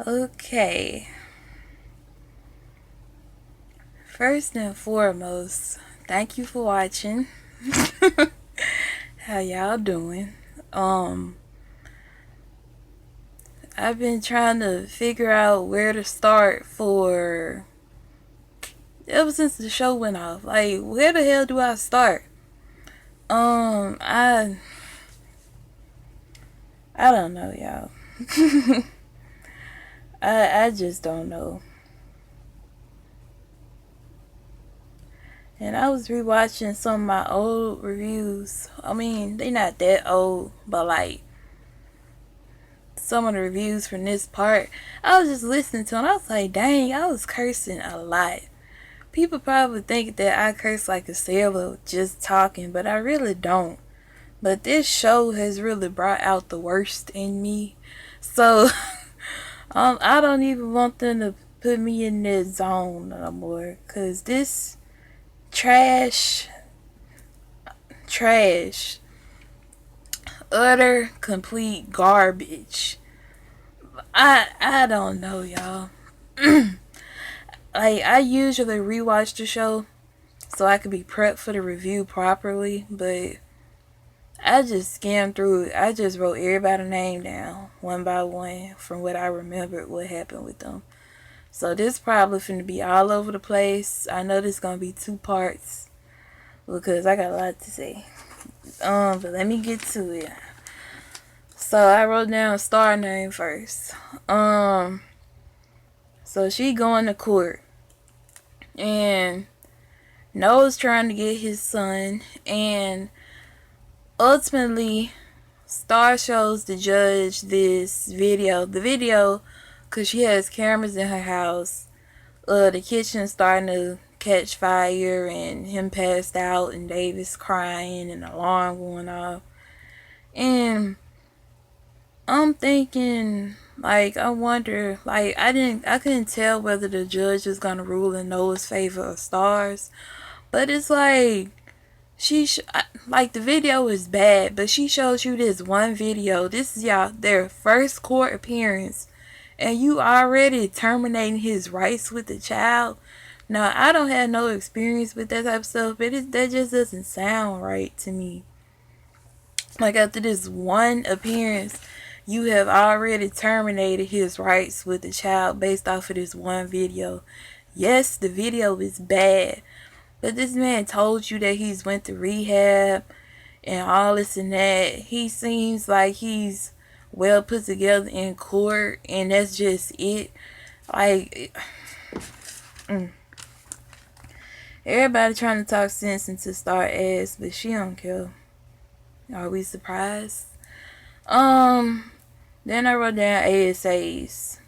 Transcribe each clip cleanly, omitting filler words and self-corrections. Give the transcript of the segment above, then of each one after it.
Okay, first and foremost, thank you for watching. How y'all doing? Um, I've been trying to figure out where to start for ever since the show went off. Like, where the hell do I start? Um, I I don't know, y'all. I just don't know. And I was rewatching some of my old reviews. I mean, they not that old, but like some of the reviews from this part, I was just listening to them. I was like, dang, I was cursing a lot. People probably think that I curse like a sailor just talking, but I really don't. But this show has really brought out the worst in me. So, I don't even want them to put me in this zone no more. Because this trash, trash, utter, complete garbage. I don't know, y'all. Like, I usually rewatch the show so I could be prepped for the review properly, but I just skimmed through it. I just wrote everybody's name down one by one from what I remembered what happened with them. So this probably finna be all over the place. I know this gonna be 2 parts because I got a lot to say. But let me get to it. So I wrote down star name first. So she going to court and Noah's trying to get his son, and ultimately Star shows the judge this video. The video, because she has cameras in her house. The kitchen starting to catch fire, and him passed out, and Davis crying, and the alarm going off. And I'm thinking, like, I wonder, like, I couldn't tell whether the judge was gonna rule in Noah's favor or Star's. But it's like, like the video is bad, but she shows you this one video. This is y'all their first court appearance, and you already terminating his rights with the child. Now I don't have no experience with that type of stuff, but that just doesn't sound right to me. Like after this one appearance, you have already terminated his rights with the child based off of this one video. Yes, the video is bad, but this man told you that he's went to rehab and all this and that. He seems like he's well put together in court, and that's just it. Like, everybody trying to talk sense into Star ass, but she don't care. Are we surprised? Then I wrote down ASAs.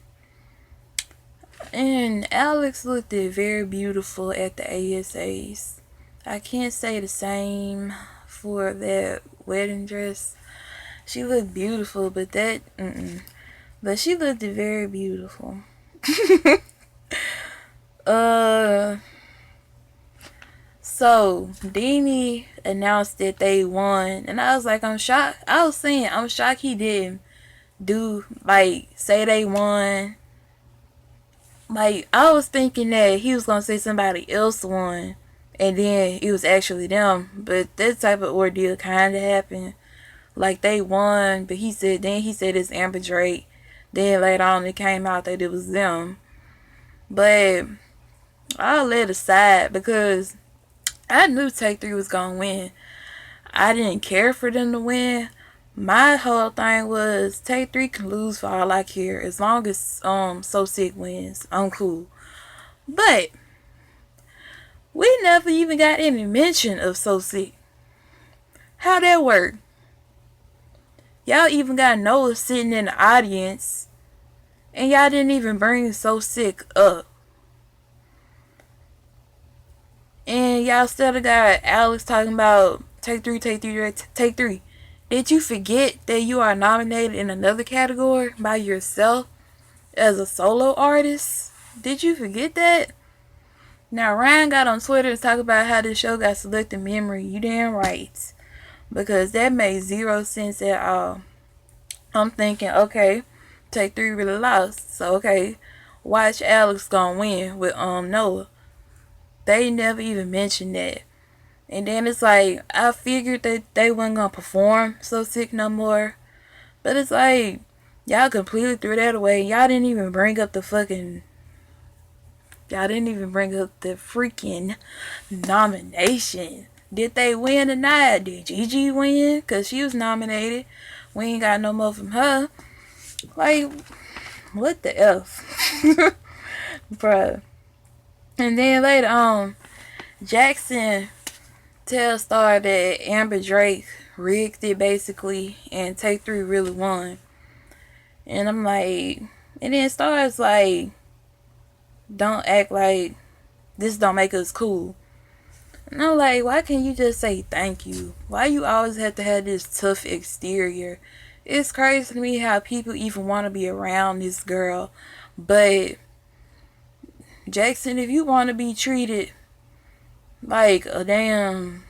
And Alex looked very beautiful at the ASAs. I can't say the same for that wedding dress. She looked beautiful, but but she looked very beautiful. So Deanie announced that they won, and I was like, I'm shocked. I was saying, I'm shocked he didn't do like say they won. Like, I was thinking that he was gonna say somebody else won, and then it was actually them. But that type of ordeal kind of happened. Like, they won, but he said it's Amber Drake. Then later on it came out that it was them. But I'll let aside because I knew Take 3 was gonna win. I didn't care for them to win. My whole thing was Take 3 can lose for all I care. As long as So Sick wins, I'm cool. But we never even got any mention of So Sick. How that work? Y'all even got Noah sitting in the audience, and y'all didn't even bring So Sick up. And y'all still got Alex talking about Take 3, Take 3, Take 3. Did you forget that you are nominated in another category by yourself as a solo artist? Did you forget that? Now, Ryan got on Twitter to talk about how this show got selective memory. You damn right. Because that made 0 sense at all. I'm thinking, okay, Take Three really lost. So okay, watch Alex gonna win with Noah. They never even mentioned that. And then it's like I figured that they wasn't gonna perform So Sick no more. But it's like y'all completely threw that away. Y'all didn't even bring up the freaking nomination. Did they win or not? Did Gigi win? Cause she was nominated. We ain't got no more from her. Like, what the F? Bruh. And then later on, Jackson tells Star that Amber Drake rigged it basically and Take Three really won. And I'm like, and then Star's like, don't act like this don't make us cool. And I'm like, why can't you just say thank you? Why you always have to have this tough exterior? It's crazy to me how people even want to be around this girl. But Jackson, if you want to be treated like a damn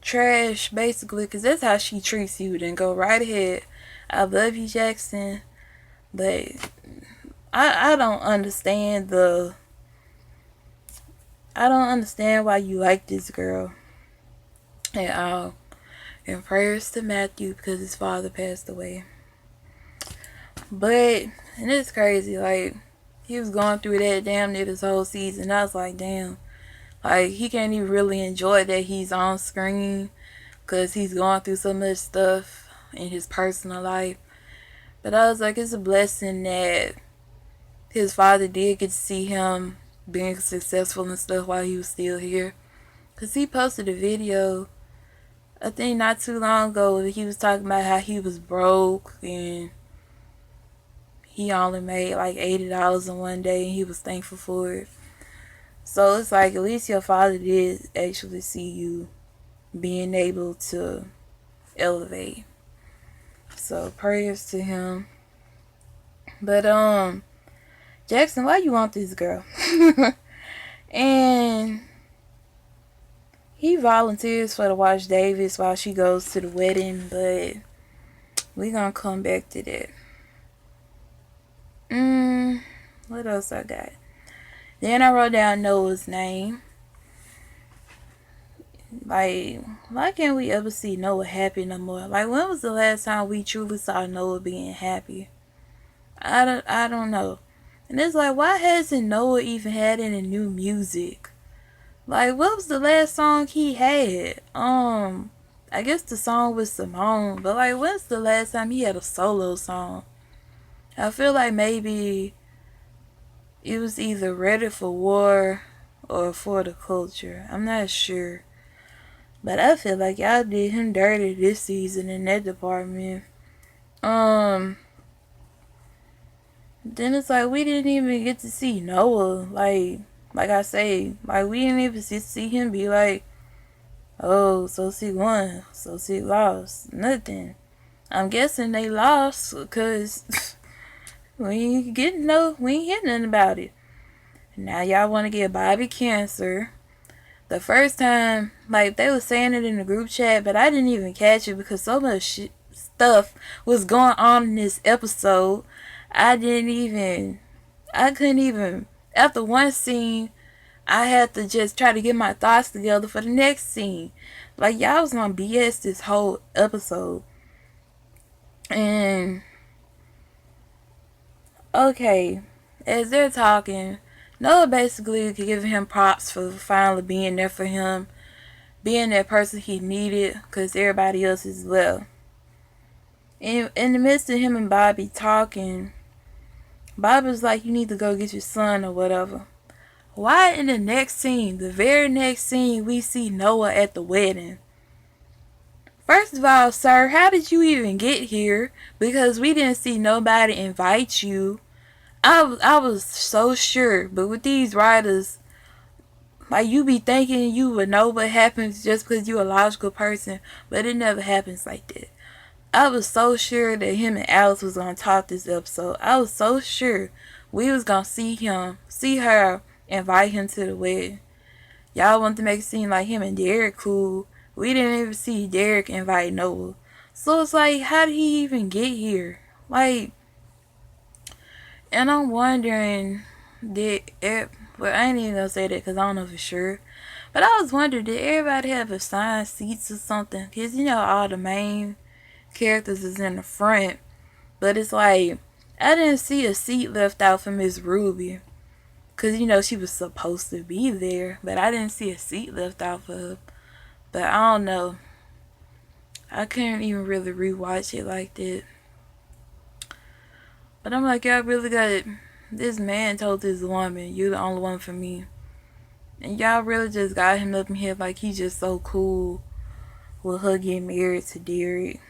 trash, basically, because that's how she treats you, then go right ahead. I love you, Jackson, but I don't understand why you like this girl at all. And prayers to Matthew because his father passed away. But, and it's crazy, like, he was going through that damn near this whole season. I was like, damn. Like, he can't even really enjoy that he's on screen because he's going through so much stuff in his personal life. But I was like, it's a blessing that his father did get to see him being successful and stuff while he was still here. Because he posted a video, I think not too long ago, he was talking about how he was broke and he only made like $80 in one day and he was thankful for it. So it's like at least your father did actually see you being able to elevate. So prayers to him. But Jackson, why you want this girl? And he volunteers for to watch Davis while she goes to the wedding, but we gonna come back to that. What else I got? Then I wrote down Noah's name. Like, why can't we ever see Noah happy no more? Like, when was the last time we truly saw Noah being happy? I don't know. And it's like, why hasn't Noah even had any new music? Like, what was the last song he had? I guess the song was Simone, but like, when's the last time he had a solo song? I feel like maybe it was either Ready for War or For the Culture. I'm not sure. But I feel like y'all did him dirty this season in that department. Then it's like we didn't even get to see Noah. Like I say, like we didn't even see him be like, oh, So Sick won, So Sick lost. Nothing. I'm guessing they lost because we ain't hearing nothing about it. Now y'all want to get Bobby cancer. The first time, like they were saying it in the group chat, but I didn't even catch it because so much stuff was going on in this episode. I couldn't even, after one scene, I had to just try to get my thoughts together for the next scene. Like, y'all was on BS this whole episode. And, okay, as they're talking, Noah basically giving him props for finally being there for him, being that person he needed, because everybody else is left. In the midst of him and Bobby talking, Bobby's like, you need to go get your son or whatever. Why in the next scene, the very next scene, we see Noah at the wedding? First of all, sir, how did you even get here? Because we didn't see nobody invite you. I was so sure, but with these writers, like you be thinking you would know what happens just because you're a logical person, but it never happens like that. I was so sure that him and Alex was gonna talk this episode. I was so sure we was gonna see her, invite him to the wedding. Y'all want to make it seem like him and Derek cool. We didn't even see Derek invite Noah. So it's like, how did he even get here? Like, and I'm wondering, well, I ain't even gonna say that because I don't know for sure. But I was wondering, did everybody have assigned seats or something? Because, all the main characters is in the front. But it's like, I didn't see a seat left out for Miss Ruby. Because, she was supposed to be there. But I didn't see a seat left out for her. But I don't know. I couldn't even really rewatch it like that. But I'm like, y'all really got it. This man told this woman, "You the only one for me." And y'all really just got him up in here like he's just so cool with her getting married to Derek.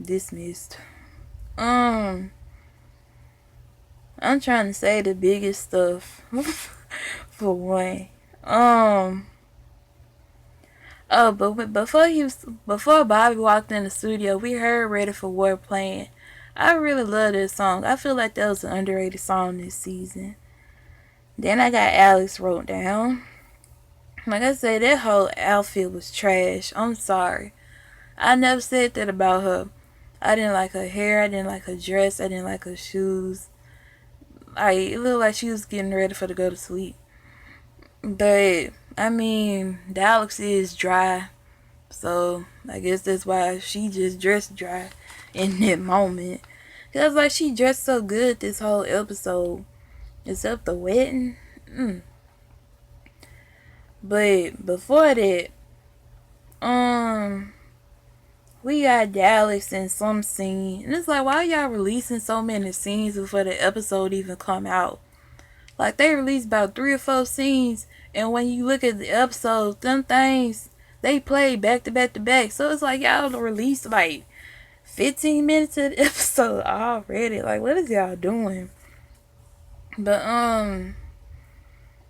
Dismissed. I'm trying to say the biggest stuff for one. But before Bobby walked in the studio, we heard "Ready for War" playing. I really love this song. I feel like that was an underrated song this season. Then I got Alex wrote down. Like I said, that whole outfit was trash. I'm sorry. I never said that about her. I didn't like her hair. I didn't like her dress. I didn't like her shoes. It looked like she was getting ready for to go to sleep. But, the Alex is dry. So, I guess that's why she just dressed dry in that moment. Because, she dressed so good this whole episode. Except the wedding. But, before that, we got Dallas in some scene. And it's like, why y'all releasing so many scenes before the episode even come out? Like, they released about 3 or 4 scenes. And when you look at the episodes, them things, they play back to back to back. So it's like, y'all released 15 minutes of the episode already. Like, what is y'all doing? But,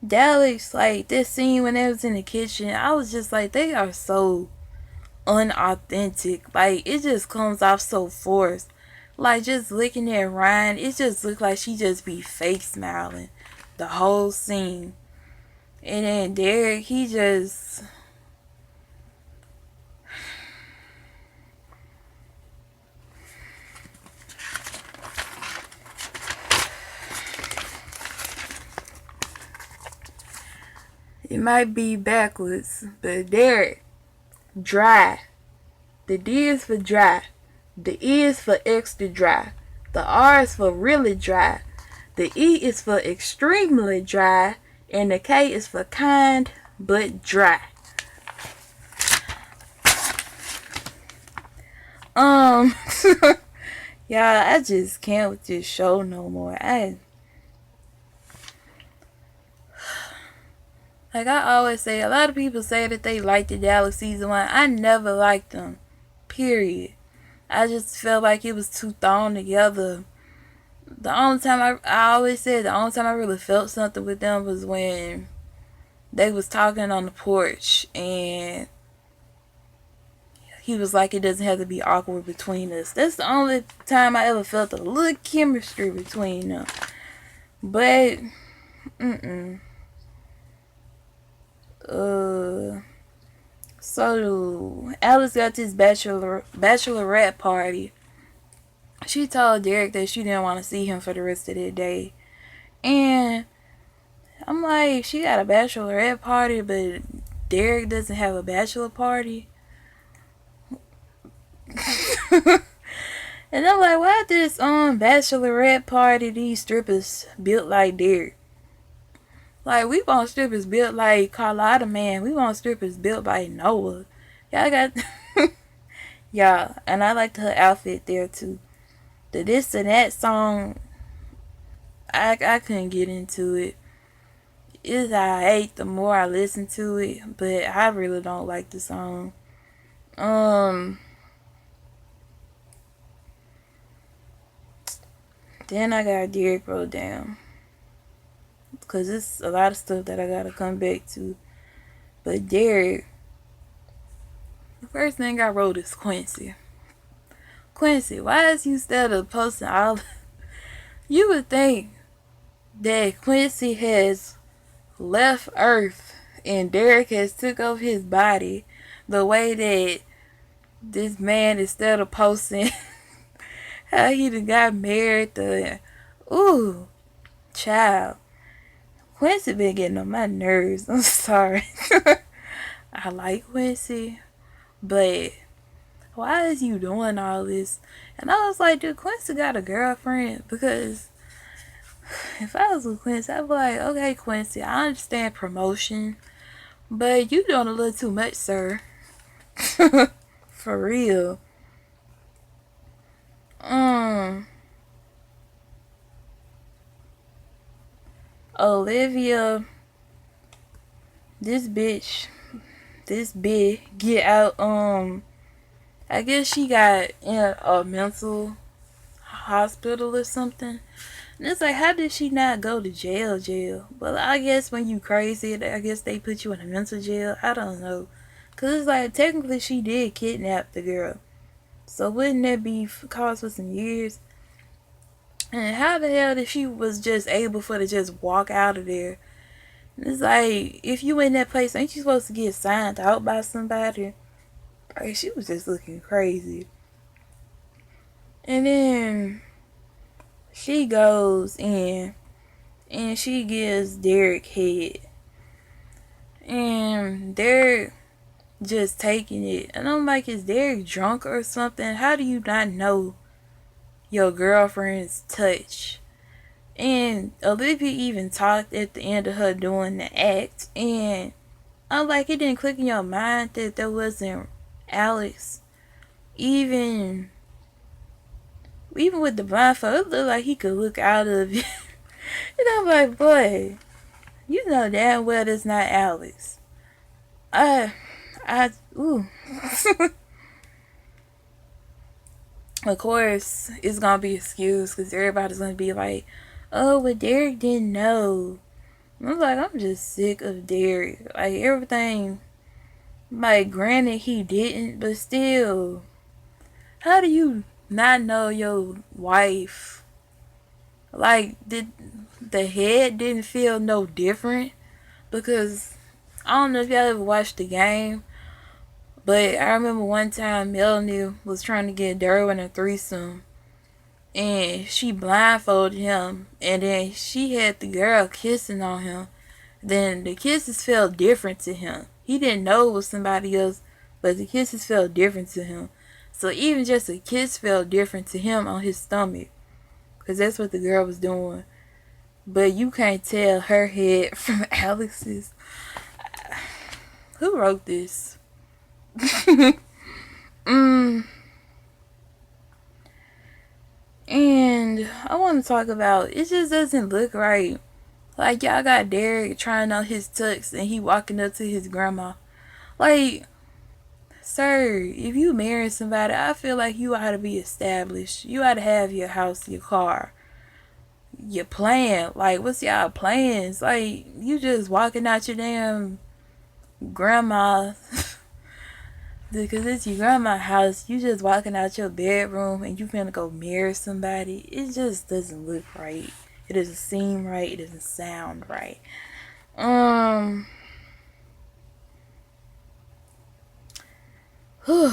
Dallas, this scene when they was in the kitchen, I was just like, they are so unauthentic. It just comes off so forced. Just looking at Ryan, it just looked like she just be fake smiling the whole scene. And then Derek, he just... It might be backwards, but Derek, dry. The D is for dry. The E is for extra dry. The R is for really dry. The E is for extremely dry. And the K is for kind but dry. Yeah, I just can't with this show no more. Like I always say, a lot of people say that they liked the Dallas season 1. I never liked them. Period. I just felt like it was too thrown together. The only time I always said the only time I really felt something with them was when they was talking on the porch and he was like, it doesn't have to be awkward between us. That's the only time I ever felt a little chemistry between them. But, so Alice got this bachelorette party. She told Derek that she didn't want to see him for the rest of the day. And I'm like, she got a bachelorette party, but Derek doesn't have a bachelor party. And I'm like, why this bachelorette party these strippers built like Derek? Like, we want strippers built like Carlotta Man. We want strippers built by Noah. Y'all got... Yeah, and I liked her outfit there too. The This and That song, I couldn't get into it. It's alright the more I listen to it, but I really don't like the song. Then I got Derek wrote down. Because it's a lot of stuff that I gotta come back to. But Derek, the first thing I wrote is Quincy. Quincy, why is you instead of posting all... You would think that Quincy has left Earth and Derek has took over his body the way that this man, instead of posting how he done got married to, ooh, child. Quincy been getting on my nerves. I'm sorry. I like Quincy, but why is you doing all this? And I was like, dude, Quincy got a girlfriend? Because if I was with Quincy, I'd be like, okay, Quincy, I understand promotion, but you doing a little too much, sir. For real. Olivia, this bitch, this bitch get out. I guess she got in a mental hospital or something. And it's like, how did she not go to jail? Well, I guess when you crazy, I guess they put you in a mental jail. I don't know. Because it's like, technically she did kidnap the girl. So wouldn't that be cause for some years? And how the hell did she was just able for to just walk out of there? It's like, if you in that place, ain't you supposed to get signed out by somebody? Like, she was just looking crazy. And then she goes in and she gives Derek head. And Derek just taking it. And I'm like, is Derek drunk or something? How do you not know your girlfriend's touch? And Olivia even talked at the end of her doing the act. And I'm like, it didn't click in your mind that there wasn't Alex. Even with the blindfold, it looked like he could look out of it. And I'm like, boy, you know damn well that's not Alex. Ooh. Of course, it's gonna be excused because everybody's gonna be like, oh, but Derek didn't know. I'm like, I'm just sick of Derek. Like, everything, like, granted he didn't, but still, how do you not know your wife? Like, did the head didn't feel no different? Because I don't know if y'all ever watched the game, but I remember one time Melanie was trying to get Derwin a threesome, and she blindfolded him, and then she had the girl kissing on him. Then the kisses felt different to him. He didn't know it was somebody else, but the kisses felt different to him. So even just a kiss felt different to him on his stomach, because that's what the girl was doing. But you can't tell her head from Alex's. Who wrote this? And I want to talk about, it just doesn't look right. Like, y'all got Derek trying on his tux and he walking up to his grandma. Like, sir, if you marry somebody, I feel like you ought to be established. You ought to have your house, your car, your plan. Like, what's y'all plans? Like, you just walking out your damn grandma. Because it's your grandma's house. You just walking out your bedroom and you finna go marry somebody. It just doesn't look right. It doesn't seem right. It doesn't sound right. Whew.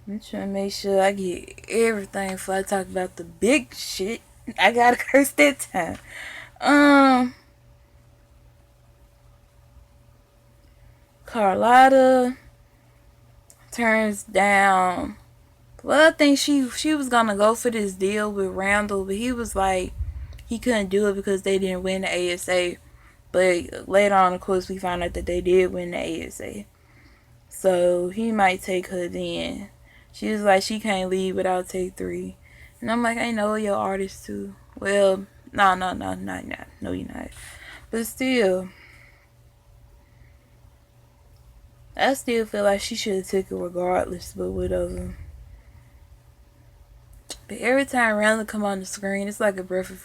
I'm trying to make sure I get everything before I talk about the big shit. I gotta curse that time. Carlotta turns down. Well, I think she was gonna go for this deal with Randall, but he was like, he couldn't do it because they didn't win the ASA. But later on, of course, we found out that they did win the ASA. So he might take her then. She was like, she can't leave without take 3. And I'm like, I know your artist too. Well, no, not. No, you're not. But still, I still feel like she should have took it regardless, but whatever. But every time Randall come on the screen, it's like a breath of